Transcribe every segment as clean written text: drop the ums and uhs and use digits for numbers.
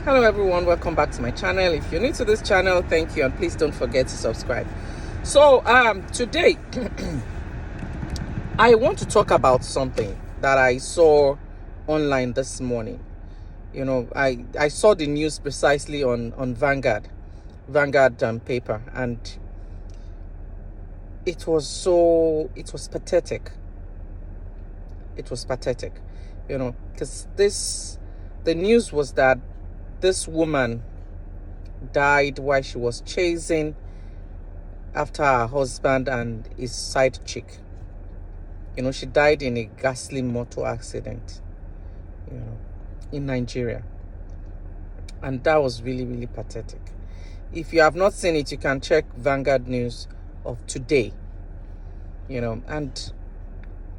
Hello everyone, welcome back to my channel. If you're new to this channel, thank you, and please don't forget to subscribe. So today I want to talk about something that I saw online this morning. I saw the news precisely on Vanguard paper, and it was pathetic. It was pathetic, because the news was that this woman died while she was chasing after her husband and his side chick. She died in a ghastly motor accident, in Nigeria. And that was really, really pathetic. If you have not seen it, you can check Vanguard News of today, and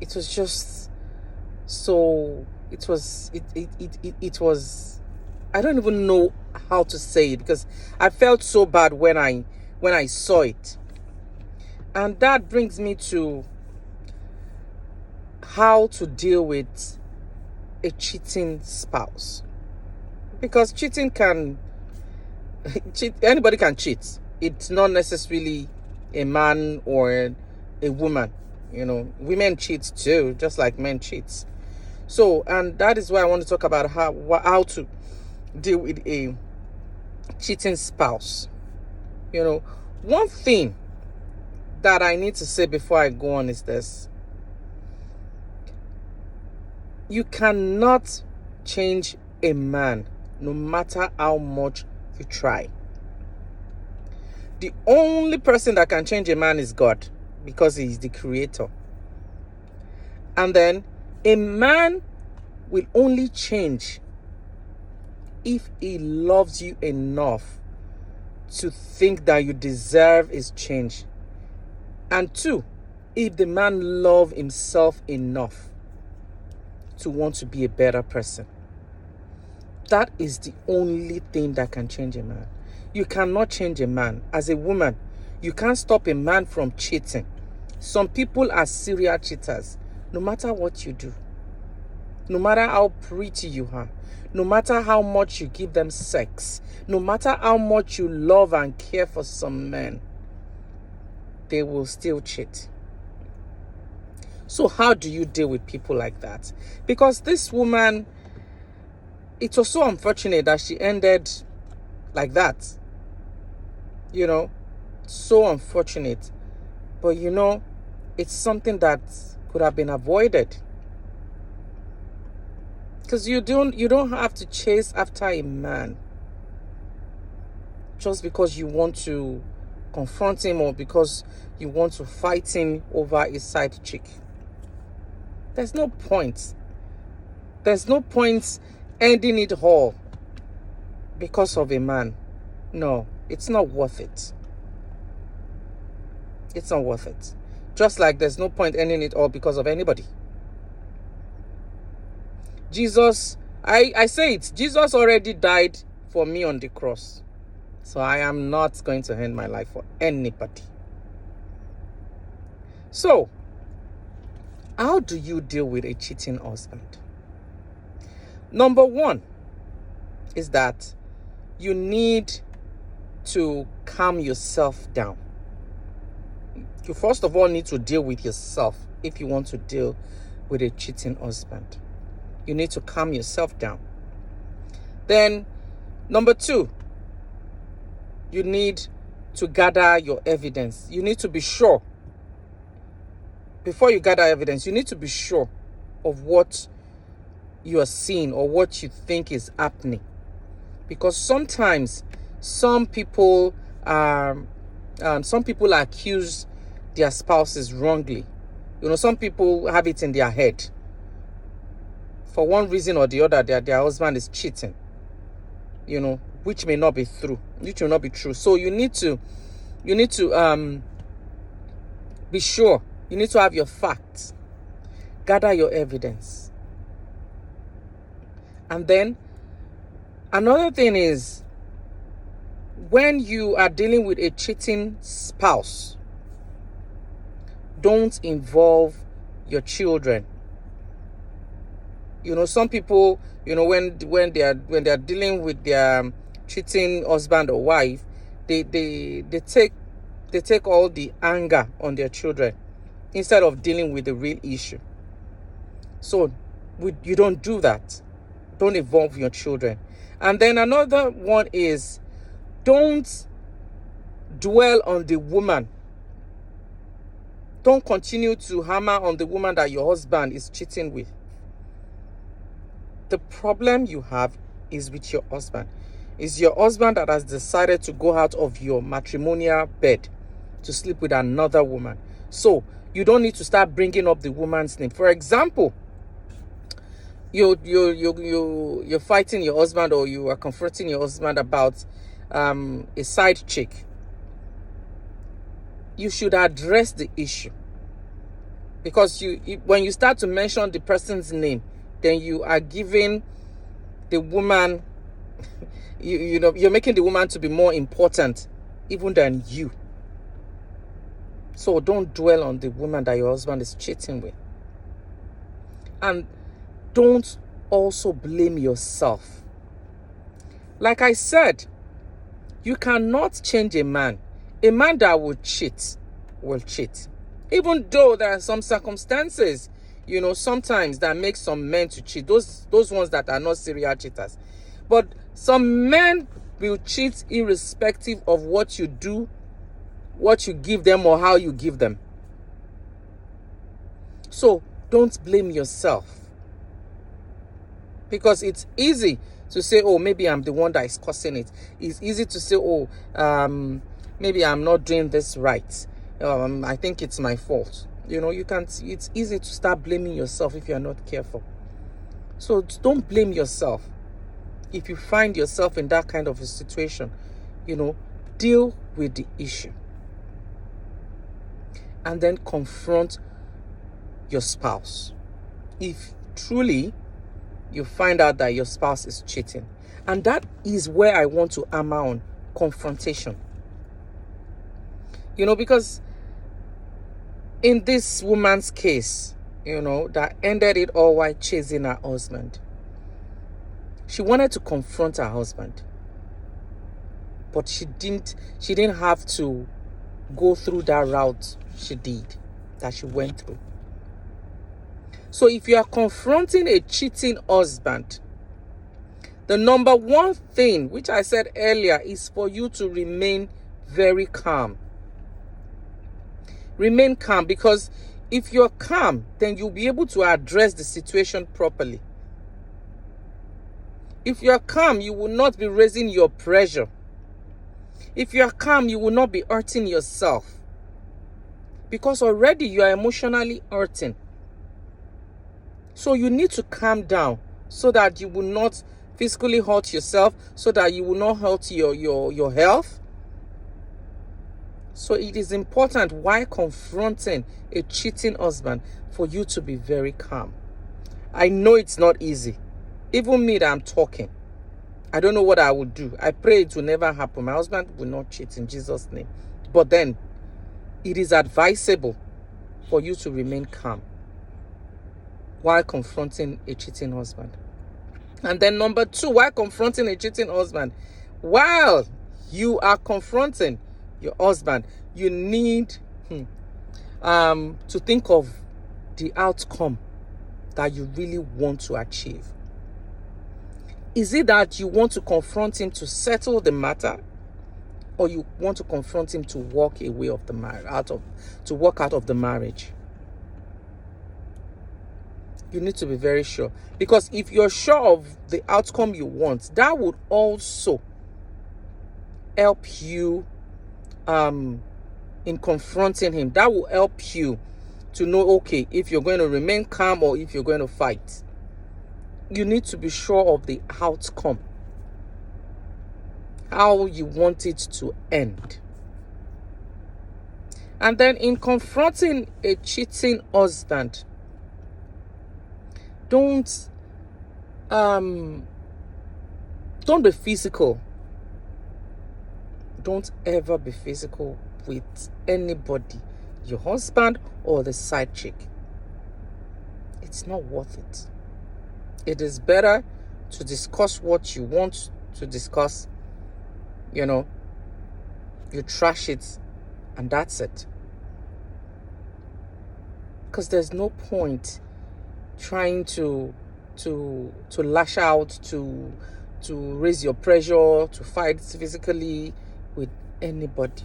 it was just so, it was, I don't even know how to say it, because I felt so bad when I saw it. And that brings me to how to deal with a cheating spouse. Because cheating anybody can cheat. It's not necessarily a man or a woman. Women cheat too, just like men cheat. So, and that is why I want to talk about how to deal with a cheating spouse. One thing that I need to say before I go on is this: you cannot change a man no matter how much you try. The only person that can change a man is God, because he is the creator. And then a man will only change if he loves you enough to think that you deserve his change. And two, if the man loves himself enough to want to be a better person. That is the only thing that can change a man. You cannot change a man. As a woman, you can't stop a man from cheating. Some people are serial cheaters. No matter what you do, no matter how pretty you are, no matter how much you give them sex, no matter how much you love and care for some men, they will still cheat. So how do you deal with people like that? Because this woman, it was so unfortunate that she ended like that. So unfortunate. But it's something that could have been avoided. Because you don't have to chase after a man just because you want to confront him or because you want to fight him over his side chick. There's no point. There's no point ending it all because of a man. No, it's not worth it. It's not worth it. Just like there's no point ending it all because of anybody. Jesus, I say it, Jesus already died for me on the cross. So I am not going to end my life for anybody. So, how do you deal with a cheating husband? Number one is that you need to calm yourself down. You first of all need to deal with yourself if you want to deal with a cheating husband. You need to calm yourself down. Then, number two, you need to gather your evidence. You need to be sure. Before you gather evidence, you need to be sure of what you are seeing or what you think is happening. Because sometimes some people accuse their spouses wrongly. Some people have it in their head. For one reason or the other, their husband is cheating. Which may not be true. Which will not be true. So you need to be sure. You need to have your facts. Gather your evidence. And then another thing is, when you are dealing with a cheating spouse, don't involve your children. Some people, when they are dealing with their cheating husband or wife, they take all the anger on their children instead of dealing with the real issue. So you don't do that. Don't involve your children. And then another one is, don't dwell on the woman. Don't continue to hammer on the woman that your husband is cheating with. The problem you have is with your husband. It's your husband that has decided to go out of your matrimonial bed to sleep with another woman. So you don't need to start bringing up the woman's name. For example, you're fighting your husband, or you are confronting your husband about a side chick. You should address the issue, because when you start to mention the person's name, then you are giving the woman you're making the woman to be more important even than you. So don't dwell on the woman that your husband is cheating with. And don't also blame yourself. Like I said, you cannot change a man. A man that will cheat. Even though there are some circumstances, sometimes that make some men to cheat. Those ones that are not serial cheaters. But some men will cheat irrespective of what you do, what you give them, or how you give them. So don't blame yourself. Because it's easy to say, oh, maybe I'm the one that is causing it. It's easy to say, oh, maybe I'm not doing this right. I think it's my fault. It's easy to start blaming yourself if you're not careful. So don't blame yourself. If you find yourself in that kind of a situation, deal with the issue. And then confront your spouse. If truly you find out that your spouse is cheating. And that is where I want to hammer on confrontation. Because in this woman's case, that ended it all while chasing her husband. She wanted to confront her husband, but she didn't have to go through that route that she went through. So if you are confronting a cheating husband, the number one thing, which I said earlier, is for you to remain very calm. Remain calm, because if you're calm, then you'll be able to address the situation properly. If you're calm, you will not be raising your pressure. If you're calm, you will not be hurting yourself, because already you are emotionally hurting. So you need to calm down so that you will not physically hurt yourself, so that you will not hurt your health. So it is important, while confronting a cheating husband, for you to be very calm. I know it's not easy. Even me that I'm talking, I don't know what I would do. I pray it will never happen. My husband will not cheat in Jesus' name. But then, it is advisable for you to remain calm while confronting a cheating husband. And then number 2, while confronting a cheating husband, while you are confronting your husband, you need to think of the outcome that you really want to achieve. Is it that you want to confront him to settle the matter, or you want to confront him to walk away of the walk out of the marriage? You need to be very sure, because if you're sure of the outcome you want, that would also help you in confronting him. That will help you to know, okay, if you're going to remain calm or if you're going to fight. You need to be sure of the outcome, how you want it to end. And then in confronting a cheating husband, don't be physical. Don't ever be physical with anybody, your husband or the side chick. It's not worth it. It is better to discuss what you want to discuss. You trash it, and that's it. Because there's no point trying to lash out, to raise your pressure, to fight physically with anybody.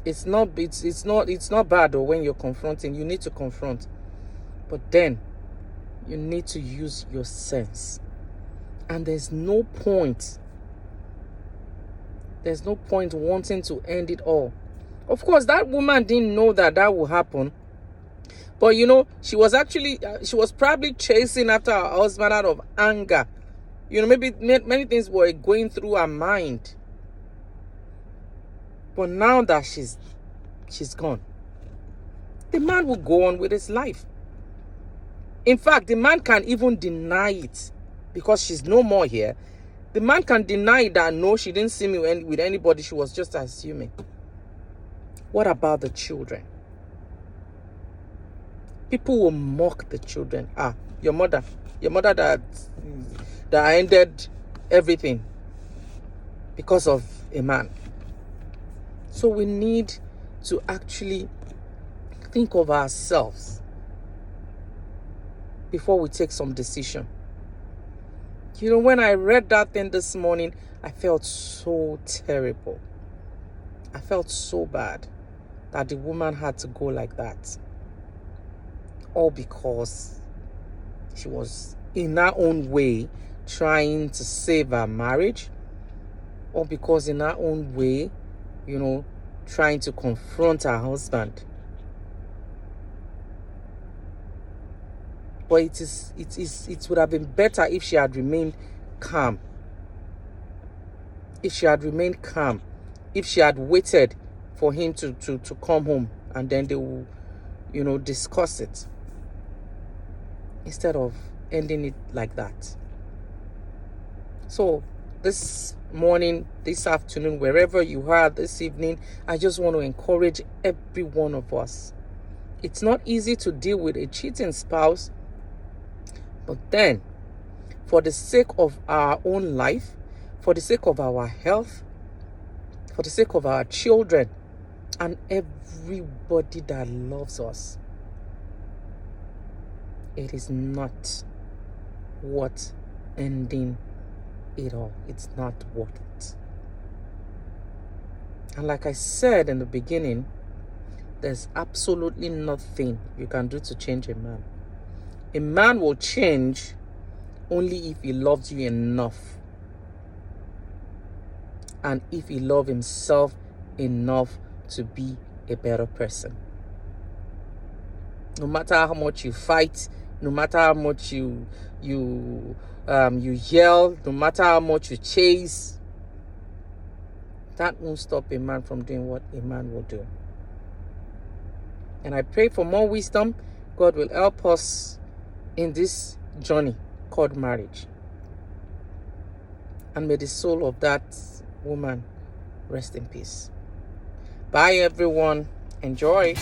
It's not bad though when you're confronting. You need to confront, but then you need to use your sense. And there's no point wanting to end it all. Of course, that woman didn't know that would happen. But she was probably chasing after her husband out of anger. Maybe many things were going through her mind. But now that she's gone, the man will go on with his life. In fact, the man can even deny it because she's no more here. The man can deny that, no, she didn't see me with anybody. She was just assuming. What about the children? People will mock the children. Your mother that ended everything because of a man. So we need to actually think of ourselves before we take some decision. When I read that thing this morning, I felt so terrible. I felt so bad that the woman had to go like that. All because she was in her own way trying to save her marriage. Or because in her own way, trying to confront her husband. But it would have been better if she had remained calm. If she had waited for him to come home, and then they will, discuss it. Instead of ending it like that. So this morning, this afternoon, wherever you are this evening, I just want to encourage every one of us. It's not easy to deal with a cheating spouse, but then, for the sake of our own life, for the sake of our health, for the sake of our children, and everybody that loves us, it is not worth ending it all. It's not worth it. And like I said in the beginning, there's absolutely nothing you can do to change a man. A man will change only if he loves you enough. And if he loves himself enough to be a better person. No matter how much you fight, no matter how much you yell, no matter how much you chase, that won't stop a man from doing what a man will do. And I pray for more wisdom. God will help us in this journey called marriage. And may the soul of that woman rest in peace. Bye, everyone. Enjoy.